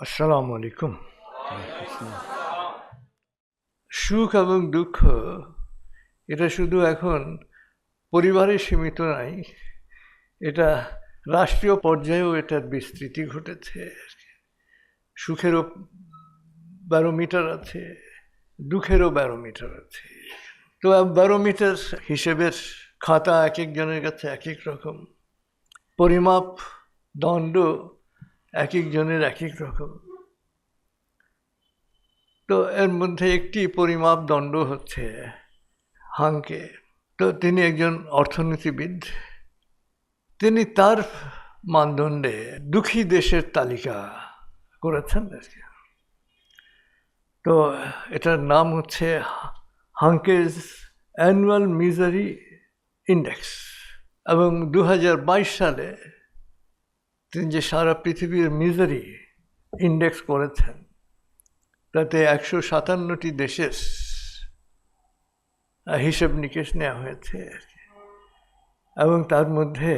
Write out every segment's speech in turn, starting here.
আসসালামু আলাইকুম। সুখ এবং দুঃখ এটা শুধু এখন পরিবারে সীমিত নাই, এটা রাষ্ট্রীয় পর্যায়েও এটার বিস্তৃতি ঘটেছে। সুখেরও ব্যারোমিটার আছে, দুঃখেরও ব্যারোমিটার আছে। তো ব্যারোমিটার হিসেবের খাতা এক একজনের কাছে এক এক রকম, পরিমাপ দণ্ড এক একজনের এক এক রকম। তো এর মধ্যে একটি পরিমাপ দণ্ড হচ্ছে হাঙ্কে। তো তিনি একজন অর্থনীতিবিদ, তিনি তার মানদণ্ডে দুঃখী দেশের তালিকা করেছেন। তো এটার নাম হচ্ছে হাঙ্কেস অ্যানুয়াল মিজারি ইন্ডেক্স, এবং 2022 সালে তিনি যে সারা পৃথিবীর মিজারি ইন্ডেক্স করেছেন তাতে 157টি দেশের হিসেব নিকেশ নেওয়া হয়েছে। এবং তার মধ্যে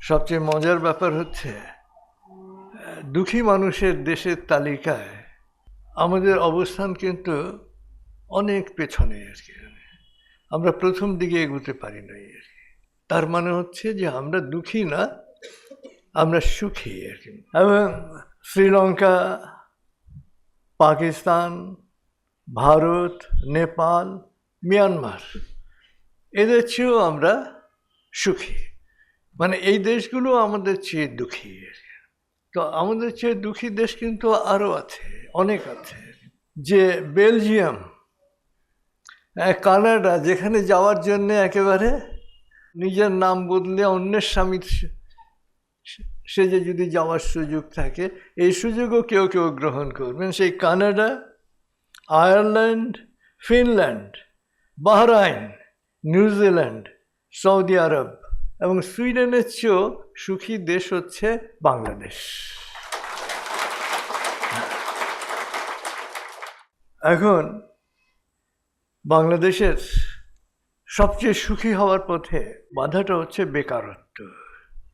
সবচেয়ে মজার ব্যাপার হচ্ছে দুঃখী মানুষের দেশের তালিকায় আমাদের অবস্থান কিন্তু অনেক পেছনে। আমরা প্রথম দিকে এগোতে পারি না। তার মানে হচ্ছে যে আমরা দুঃখী না, আমরা সুখী। এবং শ্রীলঙ্কা, পাকিস্তান, ভারত, নেপাল, মিয়ানমার, এদের চেয়েও আমরা সুখী। মানে এই দেশগুলো আমাদের চেয়ে দুঃখী। তো আমাদের চেয়ে দুঃখী দেশ কিন্তু আরও আছে, অনেক আছে। যে বেলজিয়াম, কানাডা, যেখানে যাওয়ার জন্য একেবারে নিজের নাম বদলে অন্যের স্বামী সেজে যদি যাওয়ার সুযোগ থাকে, এই সুযোগও কেউ কেউ গ্রহণ করবেন। সেই Canada, Ireland, Finland, Bahrain, New Zealand, Saudi Arab এবং সুইডেনের চেয়েও সুখী দেশ হচ্ছে বাংলাদেশ। এখন বাংলাদেশের সবচেয়ে সুখী হওয়ার পথে বাধাটা হচ্ছে বেকারত্ব।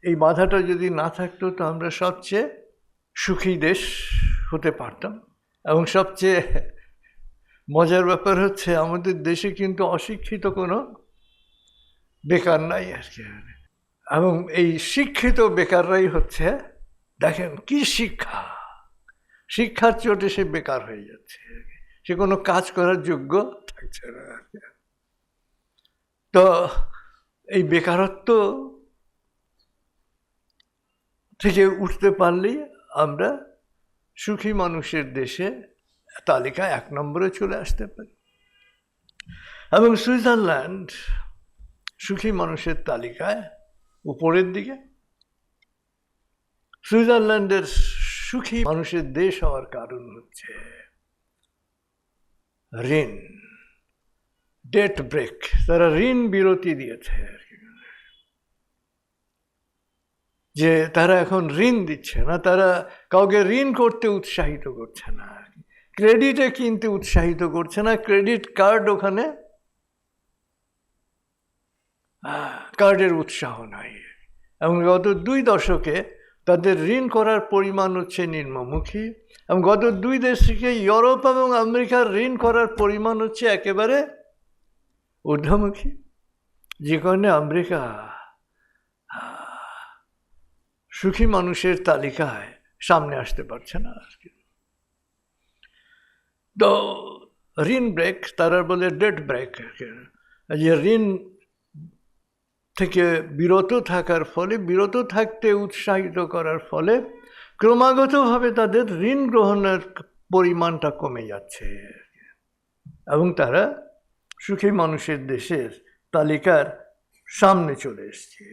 এই বাধাটা যদি না থাকতো তো আমরা সবচেয়ে সুখী দেশ হতে পারতাম। এবং সবচেয়ে মজার ব্যাপার হচ্ছে আমাদের দেশে কিন্তু অশিক্ষিত কোনো বেকার নাই আর কি। এবং এই শিক্ষিত বেকাররাই হচ্ছে, দেখেন কি শিক্ষা, শিক্ষার চোটে সে বেকার হয়ে যাচ্ছে, সে কোনো কাজ করার যোগ্য থাকছে না। তো এই বেকারত্ব থেকে উঠতে পারলেই আমরা সুখী মানুষের দেশে তালিকা 1 নম্বরে চলে আসতে পারি। এবং সুইজারল্যান্ড সুখী মানুষের তালিকায় উপরের দিকে। সুইজারল্যান্ডের সুখী মানুষের দেশ হওয়ার কারণ হচ্ছে ঋণ, ডেট ব্রেক। তারা ঋণ বিরতি দিয়েছে, যে তারা এখন ঋণ দিচ্ছে না, তারা কাউকে ঋণ করতে উৎসাহিত করছে না, ক্রেডিটে কিনতে উৎসাহিত করছে না। ক্রেডিট কার্ড, ওখানে কার্ডের উৎসাহ নাই। এবং গত 2 দশকে তাদের ঋণ করার পরিমাণ হচ্ছে নিম্নমুখী। এবং গত 2 দশকে ইউরোপ এবং আমেরিকার ঋণ করার পরিমাণ হচ্ছে একেবারে ঊর্ধ্বমুখী, যে কারণে আমেরিকা সুখী মানুষের তালিকায় সামনে আসতে পারছে না আর কি। তো ঋণ ব্রেক, তারা বলে ডেট ব্রেক, যে ঋণ থেকে বিরত থাকার ফলে, বিরত থাকতে উৎসাহিত করার ফলে ক্রমাগতভাবে তাদের ঋণ গ্রহণের পরিমাণটা কমে যাচ্ছে এবং তারা সুখী মানুষের দেশের তালিকার সামনে চলে এসছে।